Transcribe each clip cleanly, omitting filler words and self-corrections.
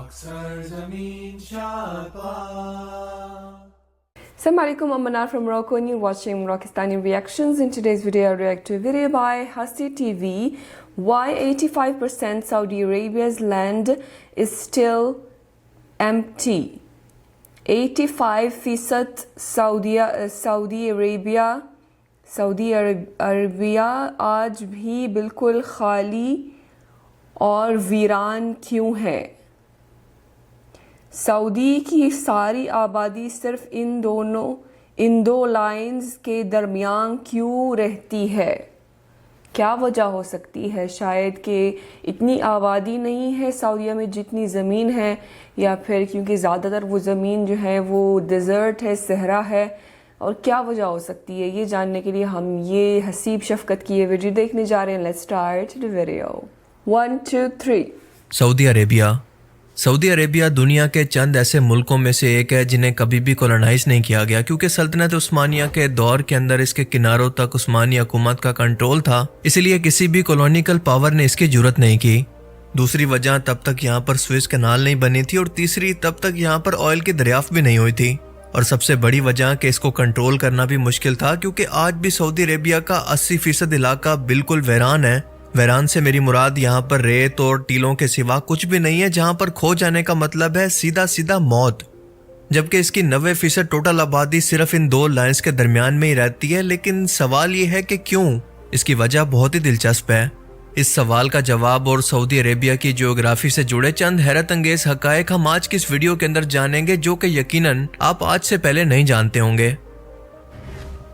Assalamu alaikum, I'm Manar from Morocco and you're watching Moroccistani Reactions. In today's video, I react to a video by Hasti TV. Why 85% Saudi Arabia's land is still empty. 85% Saudi Arabia آج بھی بالکل خالی اور ویران کیوں ہے؟ سعودی کی ساری آبادی صرف ان دو لائنز کے درمیان کیوں رہتی ہے؟ کیا وجہ ہو سکتی ہے؟ شاید کہ اتنی آبادی نہیں ہے سعودیہ میں جتنی زمین ہے، یا پھر کیونکہ زیادہ تر وہ زمین جو ہے وہ ڈیزرٹ ہے، صحرا ہے، اور کیا وجہ ہو سکتی ہے؟ یہ جاننے کے لیے ہم یہ حسیب شفقت کی یہ ویڈیو دیکھنے جا رہے ہیں۔ Let's start the video. 1 2 3۔ سعودی عربیہ دنیا کے چند ایسے ملکوں میں سے ایک ہے جنہیں کبھی بھی کولونائز نہیں کیا گیا، کیونکہ سلطنت عثمانیہ کے دور کے اندر اس کے کناروں تک عثمانی حکومت کا کنٹرول تھا، اسی لیے کسی بھی کولونیکل پاور نے اس کی جرات نہیں کی۔ دوسری وجہ، تب تک یہاں پر سوئس کینال نہیں بنی تھی، اور تیسری، تب تک یہاں پر آئل کی دریافت بھی نہیں ہوئی تھی، اور سب سے بڑی وجہ کہ اس کو کنٹرول کرنا بھی مشکل تھا، کیونکہ آج بھی سعودی عربیہ کا 80% علاقہ بالکل ویران ہے۔ ویران سے میری مراد یہاں پر ریت اور ٹیلوں کے سوا کچھ بھی نہیں ہے، جہاں پر کھو جانے کا مطلب ہے سیدھا موت، جبکہ اس کی 90% ٹوٹل آبادی صرف ان دو لائنز کے درمیان میں ہی رہتی ہے۔ لیکن سوال یہ ہے کہ کیوں؟ اس کی وجہ بہت ہی دلچسپ ہے۔ اس سوال کا جواب اور سعودی عربیہ کی جیوگرافی سے جڑے چند حیرت انگیز حقائق ہم آج کی اس ویڈیو کے اندر جانیں گے، جو کہ یقیناً آپ آج سے پہلے نہیں جانتے ہوں گے۔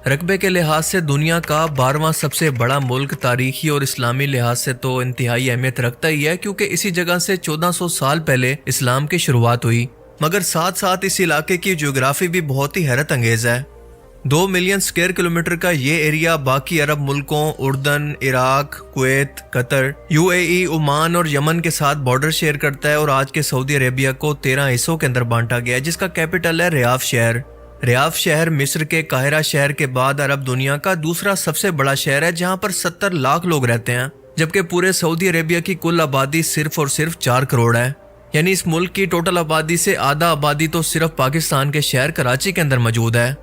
رقبے کے لحاظ سے دنیا کا 12واں سب سے بڑا ملک تاریخی اور اسلامی لحاظ سے تو انتہائی اہمیت رکھتا ہی ہے، کیونکہ اسی جگہ سے 1400 سال پہلے اسلام کی شروعات ہوئی، مگر ساتھ ساتھ اس علاقے کی جیوگرافی بھی بہت ہی حیرت انگیز ہے۔ 2 ملین اسکوائر کلومیٹر کا یہ ایریا باقی عرب ملکوں اردن، عراق، کویت، قطر، UAE، عمان اور یمن کے ساتھ بارڈر شیئر کرتا ہے، اور آج کے سعودی عربیہ کو 13 حصوں کے اندر بانٹا گیا ہے، جس کا کیپٹل ہے ریاض شہر۔ ریاض شہر مصر کے قاہرہ شہر کے بعد عرب دنیا کا دوسرا سب سے بڑا شہر ہے، جہاں پر 70 لاکھ لوگ رہتے ہیں، جبکہ پورے سعودی عربیہ کی کل آبادی صرف اور صرف 4 کروڑ ہے۔ یعنی اس ملک کی ٹوٹل آبادی سے آدھا آبادی تو صرف پاکستان کے شہر کراچی کے اندر موجود ہے۔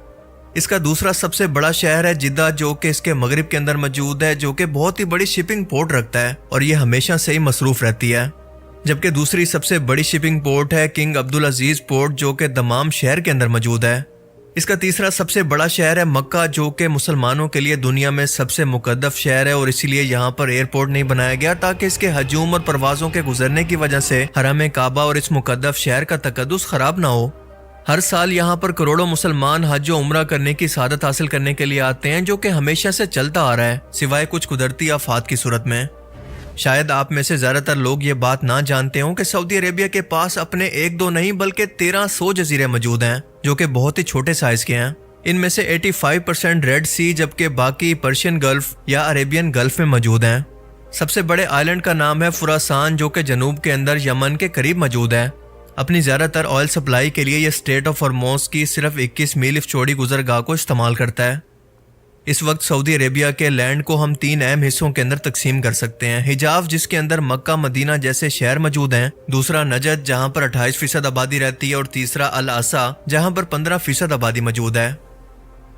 اس کا دوسرا سب سے بڑا شہر ہے جدہ، جو کہ اس کے مغرب کے اندر موجود ہے، جو کہ بہت ہی بڑی شپنگ پورٹ رکھتا ہے، اور یہ ہمیشہ سے ہی مصروف رہتی ہے۔ جبکہ دوسری سب سے بڑی شپنگ پورٹ ہے کنگ عبدالعزیز پورٹ، جو کہ دمام شہر کے اندر موجود ہے۔ اس کا تیسرا سب سے بڑا شہر ہے مکہ، جو کہ مسلمانوں کے لیے دنیا میں سب سے مقدس شہر ہے، اور اسی لیے یہاں پر ایئرپورٹ نہیں بنایا گیا تاکہ اس کے ہجوم اور پروازوں کے گزرنے کی وجہ سے حرم کعبہ اور اس مقدس شہر کا تقدس خراب نہ ہو۔ ہر سال یہاں پر کروڑوں مسلمان حج و عمرہ کرنے کی سعادت حاصل کرنے کے لیے آتے ہیں، جو کہ ہمیشہ سے چلتا آ رہا ہے، سوائے کچھ قدرتی آفات کی صورت میں۔ شاید آپ میں سے زیادہ تر لوگ یہ بات نہ جانتے ہوں کہ سعودی عربیہ کے پاس اپنے 1 2 نہیں بلکہ 1300 جزیرے موجود ہیں، جو کہ بہت ہی چھوٹے سائز کے ہیں۔ ان میں سے 85% ریڈ سی، جبکہ باقی پرشین گلف یا عربین گلف میں موجود ہیں۔ سب سے بڑے آئلینڈ کا نام ہے فراسان، جو کہ جنوب کے اندر یمن کے قریب موجود ہے۔ اپنی زیادہ تر آئل سپلائی کے لیے یہ اسٹریٹ آف ہرموز کی صرف 21 میل چوڑی گزرگاہ کو استعمال کرتا ہے۔ اس وقت سعودی عربیہ کے لینڈ کو ہم 3 اہم حصوں کے اندر تقسیم کر سکتے ہیں۔ حجاز، جس کے اندر مکہ، مدینہ جیسے شہر موجود ہیں، دوسرا نجد، جہاں پر 28% آبادی رہتی ہے، اور تیسرا الاحسا، جہاں پر 15% آبادی موجود ہے۔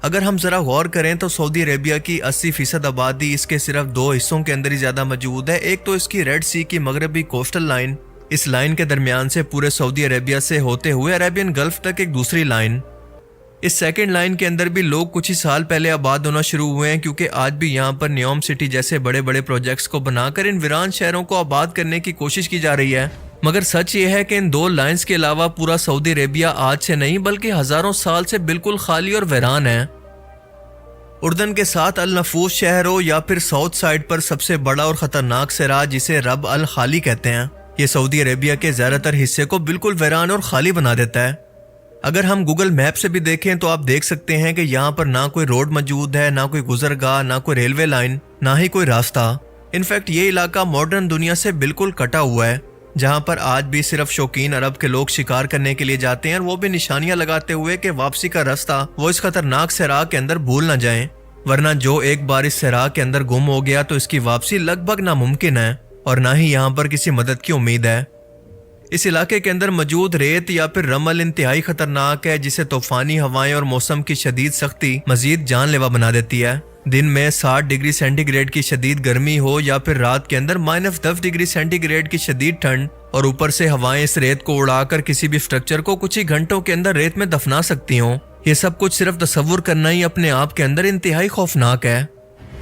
اگر ہم ذرا غور کریں تو سعودی عربیہ کی 80% آبادی اس کے صرف 2 حصوں کے اندر ہی زیادہ موجود ہے۔ ایک تو اس کی ریڈ سی کی مغربی کوسٹل لائن، اس لائن کے درمیان سے پورے سعودی عربیہ سے ہوتے ہوئے عربین گلف تک ایک دوسری لائن۔ اس سیکنڈ لائن کے اندر بھی لوگ کچھ ہی سال پہلے آباد ہونا شروع ہوئے ہیں، کیونکہ آج بھی یہاں پر نیوم سٹی جیسے بڑے بڑے پروجیکٹس کو بنا کر ان ویران شہروں کو آباد کرنے کی کوشش کی جا رہی ہے۔ مگر سچ یہ ہے کہ ان 2 لائنز کے علاوہ پورا سعودی عربیہ آج سے نہیں بلکہ ہزاروں سال سے بالکل خالی اور ویران ہے۔ اردن کے ساتھ النفوس شہر ہو یا پھر ساؤتھ سائڈ پر سب سے بڑا اور خطرناک صحرا جسے رب الخالی کہتے ہیں، یہ سعودی عربیہ کے زیادہ تر حصے کو بالکل ویران اور خالی بنا دیتا ہے۔ اگر ہم گوگل میپ سے بھی دیکھیں تو آپ دیکھ سکتے ہیں کہ یہاں پر نہ کوئی روڈ موجود ہے، نہ کوئی گزرگاہ، نہ کوئی ریلوے لائن، نہ ہی کوئی راستہ۔ انفیکٹ یہ علاقہ ماڈرن دنیا سے بالکل کٹا ہوا ہے، جہاں پر آج بھی صرف شوقین عرب کے لوگ شکار کرنے کے لیے جاتے ہیں، اور وہ بھی نشانیاں لگاتے ہوئے کہ واپسی کا راستہ وہ اس خطرناک صحرا کے اندر بھول نہ جائیں، ورنہ جو ایک بار اس صحرا کے اندر گم ہو گیا تو اس کی واپسی لگ بھگ ناممکن ہے، اور نہ ہی یہاں پر کسی مدد کی امید ہے۔ اس علاقے کے اندر موجود ریت یا پھر رمل انتہائی خطرناک ہے، جسے طوفانی ہوائیں اور موسم کی شدید سختی مزید جان لیوا بنا دیتی ہے۔ دن میں 60 ڈگری سینٹی گریڈ کی شدید گرمی ہو یا پھر رات کے اندر -10 ڈگری سینٹی گریڈ کی شدید ٹھنڈ، اور اوپر سے ہوائیں اس ریت کو اڑا کر کسی بھی سٹرکچر کو کچھ ہی گھنٹوں کے اندر ریت میں دفنا سکتی ہوں، یہ سب کچھ صرف تصور کرنا ہی اپنے آپ کے اندر انتہائی خوفناک ہے۔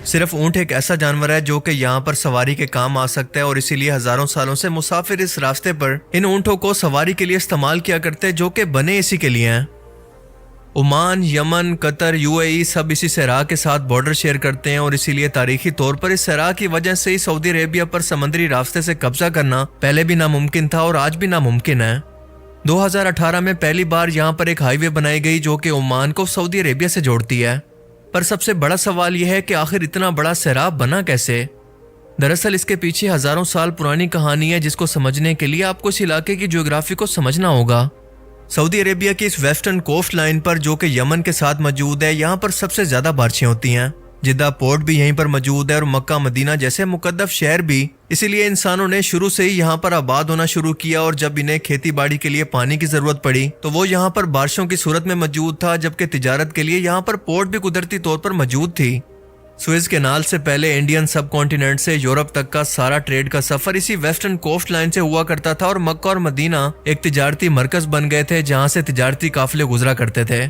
صرف اونٹ ایک ایسا جانور ہے جو کہ یہاں پر سواری کے کام آ سکتا ہے، اور اسی لیے ہزاروں سالوں سے مسافر اس راستے پر ان اونٹوں کو سواری کے لیے استعمال کیا کرتے جو کہ بنے اسی کے لیے ہیں۔ عمان، یمن، قطر، UAE سب اسی صحرا کے ساتھ بارڈر شیئر کرتے ہیں، اور اسی لیے تاریخی طور پر اس صحرا کی وجہ سے ہی سعودی عربیہ پر سمندری راستے سے قبضہ کرنا پہلے بھی ناممکن تھا اور آج بھی ناممکن ہے۔ 2018 میں پہلی بار یہاں پر ایک ہائی وے بنائی گئی جو کہ عمان کو سعودی عربیہ سے جوڑتی ہے، پر سب سے بڑا سوال یہ ہے کہ آخر اتنا بڑا صحرا بنا کیسے؟ دراصل اس کے پیچھے ہزاروں سال پرانی کہانی ہے، جس کو سمجھنے کے لیے آپ کو اس علاقے کی جغرافی کو سمجھنا ہوگا۔ سعودی عربیہ کی اس ویسٹرن کوسٹ لائن پر جو کہ یمن کے ساتھ موجود ہے، یہاں پر سب سے زیادہ بارشیں ہوتی ہیں۔ جدہ پورٹ بھی یہیں پر موجود ہے اور مکہ مدینہ جیسے مقدس شہر بھی، اسی لیے انسانوں نے شروع سے ہی یہاں پر آباد ہونا شروع کیا، اور جب انہیں کھیتی باڑی کے لیے پانی کی ضرورت پڑی تو وہ یہاں پر بارشوں کی صورت میں موجود تھا، جبکہ تجارت کے لیے یہاں پر پورٹ بھی قدرتی طور پر موجود تھی۔ سوئز کینال سے پہلے انڈین سب کانٹیننٹ سے یورپ تک کا سارا ٹریڈ کا سفر اسی ویسٹرن کوسٹ لائن سے ہوا کرتا تھا، اور مکہ اور مدینہ ایک تجارتی مرکز بن گئے تھے جہاں سے تجارتی قافلے گزرا کرتے تھے۔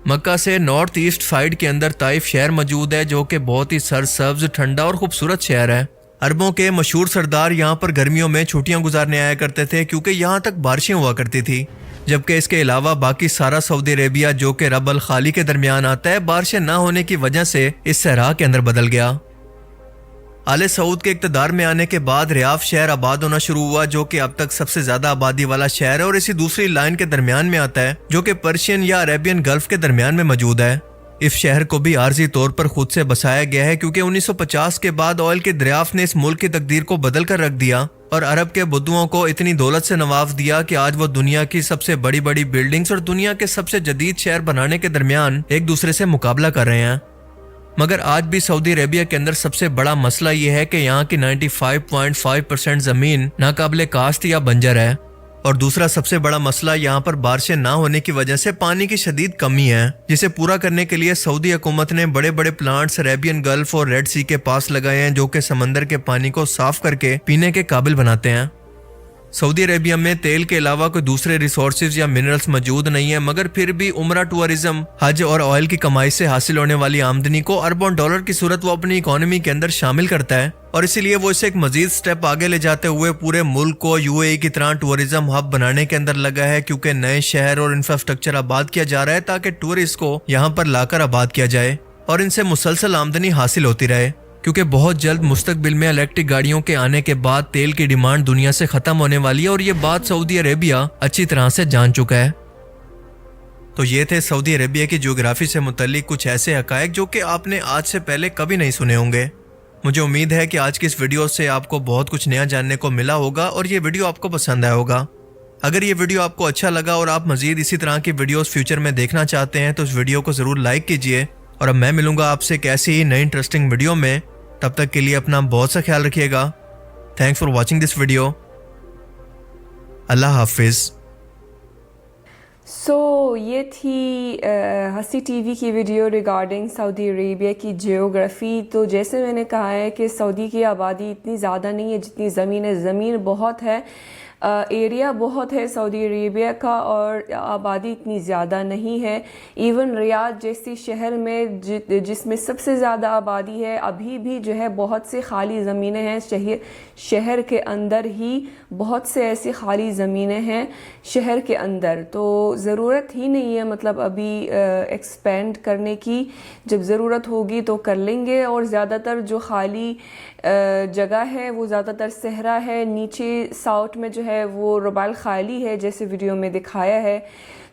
مکہ سے نارتھ ایسٹ سائیڈ کے اندر طائف شہر موجود ہے جو کہ بہت ہی سرسبز، ٹھنڈا اور خوبصورت شہر ہے۔ عربوں کے مشہور سردار یہاں پر گرمیوں میں چھٹیاں گزارنے آیا کرتے تھے کیونکہ یہاں تک بارشیں ہوا کرتی تھی، جبکہ اس کے علاوہ باقی سارا سعودی عربیہ جو کہ رب الخالی کے درمیان آتا ہے، بارشیں نہ ہونے کی وجہ سے اس صحرا کے اندر بدل گیا۔ آل سعود کے اقتدار میں آنے کے بعد ریاف شہر آباد ہونا شروع ہوا جو کہ اب تک سب سے زیادہ آبادی والا شہر ہے، اور اسی دوسری لائن کے درمیان میں آتا ہے جو کہ پرشین یا عربین گلف کے درمیان میں موجود ہے۔ اس شہر کو بھی عارضی طور پر خود سے بسایا گیا ہے کیونکہ 1950 کے بعد آئل کے دریافت نے اس ملک کی تقدیر کو بدل کر رکھ دیا، اور عرب کے بدوؤں کو اتنی دولت سے نواز دیا کہ آج وہ دنیا کی سب سے بڑی بڑی بلڈنگز اور دنیا کے سب سے جدید شہر بنانے کے درمیان ایک دوسرے سے مقابلہ کر رہے ہیں۔ مگر آج بھی سعودی عربیہ کے اندر سب سے بڑا مسئلہ یہ ہے کہ یہاں کی 95.5% زمین ناقابل کاشت یا بنجر ہے، اور دوسرا سب سے بڑا مسئلہ یہاں پر بارشیں نہ ہونے کی وجہ سے پانی کی شدید کمی ہے، جسے پورا کرنے کے لیے سعودی حکومت نے بڑے بڑے پلانٹس عربین گلف اور ریڈ سی کے پاس لگائے ہیں جو کہ سمندر کے پانی کو صاف کر کے پینے کے قابل بناتے ہیں۔ سعودی عربیہ میں تیل کے علاوہ کوئی دوسرے ریسورسز یا منرلز موجود نہیں ہیں، مگر پھر بھی عمرہ ٹورزم، حج اور آئل کی کمائی سے حاصل ہونے والی آمدنی کو اربوں ڈالر کی صورت وہ اپنی اکانومی کے اندر شامل کرتا ہے، اور اسی لیے وہ اسے ایک مزید سٹیپ آگے لے جاتے ہوئے پورے ملک کو UAE کی طرح ٹورزم ہب بنانے کے اندر لگا ہے، کیونکہ نئے شہر اور انفراسٹرکچر آباد کیا جا رہا ہے تاکہ ٹورسٹ کو یہاں پر لا کر آباد کیا جائے اور ان سے مسلسل آمدنی حاصل ہوتی رہے، کیونکہ بہت جلد مستقبل میں الیکٹرک گاڑیوں کے آنے کے بعد تیل کی ڈیمانڈ دنیا سے ختم ہونے والی ہے، اور یہ بات سعودی عربیہ اچھی طرح سے جان چکا ہے۔ تو یہ تھے سعودی عربیہ کی جغرافی سے متعلق کچھ ایسے حقائق جو کہ آپ نے آج سے پہلے کبھی نہیں سنے ہوں گے۔ مجھے امید ہے کہ آج کی اس ویڈیو سے آپ کو بہت کچھ نیا جاننے کو ملا ہوگا اور یہ ویڈیو آپ کو پسند آیا ہوگا۔ اگر یہ ویڈیو آپ کو اچھا لگا اور آپ مزید اسی طرح کی ویڈیوز فیوچر میں دیکھنا چاہتے ہیں تو اس ویڈیو کو ضرور لائک کیجئے، اور اب میں ملوں گا آپ سے ایک ایسی ہی نئی انٹرسٹنگ ویڈیو میں۔ تب تک کے لیے اپنا بہت سا خیال رکھیے گا۔ Thanks for watching this video. Allah حافظ۔ یہ تھی ہستی ٹی وی کی ویڈیو ریگارڈنگ سعودی عربیہ کی جیوگرافی۔ تو جیسے میں نے کہا ہے کہ سعودی کی آبادی اتنی زیادہ نہیں ہے جتنی زمین ہے، زمین بہت ہے، ایریا بہت ہے سعودی عربیہ کا، اور آبادی اتنی زیادہ نہیں ہے۔ ایون ریاض جیسی شہر میں جس میں سب سے زیادہ آبادی ہے، ابھی بھی جو ہے بہت سے خالی زمینیں ہیں، شہر کے اندر ہی بہت سے ایسی خالی زمینیں ہیں شہر کے اندر۔ تو ضرورت ہی نہیں ہے مطلب ابھی ایکسپینڈ کرنے کی، جب ضرورت ہوگی تو کر لیں گے۔ اور زیادہ تر جو خالی جگہ ہے وہ زیادہ تر صحرا ہے، نیچے ساؤتھ میں جو ہے وہ ربع الخالی ہے جیسے ویڈیو میں دکھایا ہے۔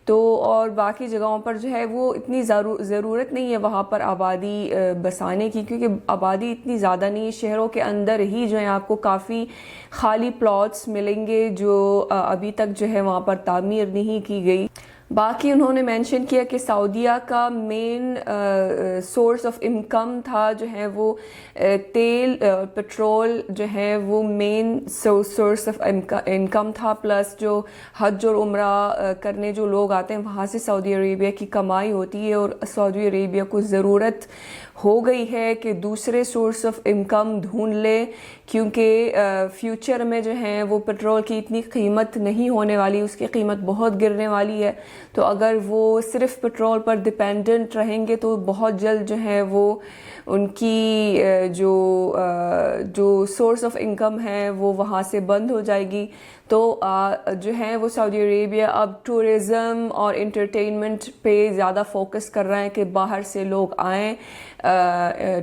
تو اور باقی جگہوں پر جو ہے وہ اتنی ضرورت نہیں ہے وہاں پر آبادی بسانے کی، کیونکہ آبادی اتنی زیادہ نہیں ہے۔ شہروں کے اندر ہی جو ہے آپ کو کافی خالی پلاٹس ملیں گے جو ابھی تک جو ہے وہاں پر تعمیر نہیں کی گئی۔ باقی انہوں نے مینشن کیا کہ سعودیہ کا مین سورس آف انکم تھا جو ہے وہ تیل پٹرول جو ہے وہ مین سورس آف انکم تھا، پلس جو حج اور عمرہ کرنے جو لوگ آتے ہیں وہاں سے سعودی عربیہ کی کمائی ہوتی ہے، اور سعودی عربیہ کو ضرورت ہو گئی ہے کہ دوسرے سورس آف انکم ڈھونڈ لے، کیونکہ فیوچر میں جو ہے وہ پٹرول کی اتنی قیمت نہیں ہونے والی، اس کی قیمت بہت گرنے والی ہے، تو اگر وہ صرف پٹرول پر ڈپینڈنٹ رہیں گے تو بہت جلد جو ہے وہ ان کی جو سورس آف انکم ہے وہ وہاں سے بند ہو جائے گی۔ تو جو ہے وہ سعودی عربیہ اب ٹورزم اور انٹرٹینمنٹ پہ زیادہ فوکس کر رہا ہے کہ باہر سے لوگ آئیں،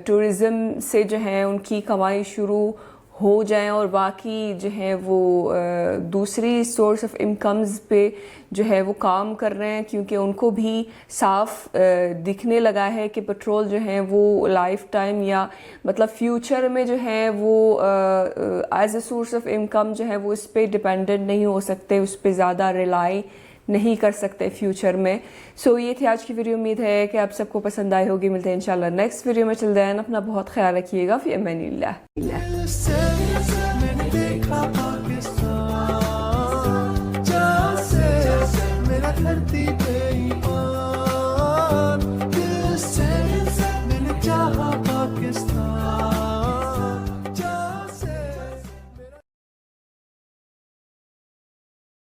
ٹورزم سے جو ہے ان کی کمائی شروع ہو جائیں، اور باقی جو ہے وہ دوسری سورس آف انکمز پہ جو ہے وہ کام کر رہے ہیں، کیونکہ ان کو بھی صاف دکھنے لگا ہے کہ پٹرول جو ہے وہ لائف ٹائم یا مطلب فیوچر میں جو ہے وہ as a source of income جو ہے وہ اس پہ ڈپینڈنٹ نہیں ہو سکتے، اس پہ زیادہ ریلائی نہیں کر سکتے فیوچر میں۔ سو یہ تھی آج کی ویڈیو، امید ہے کہ آپ سب کو پسند آئی ہوگی۔ ملتے ہیں انشاءاللہ نیکسٹ ویڈیو میں، چل دین اپنا بہت خیال رکھیے گا، فی امان اللہ۔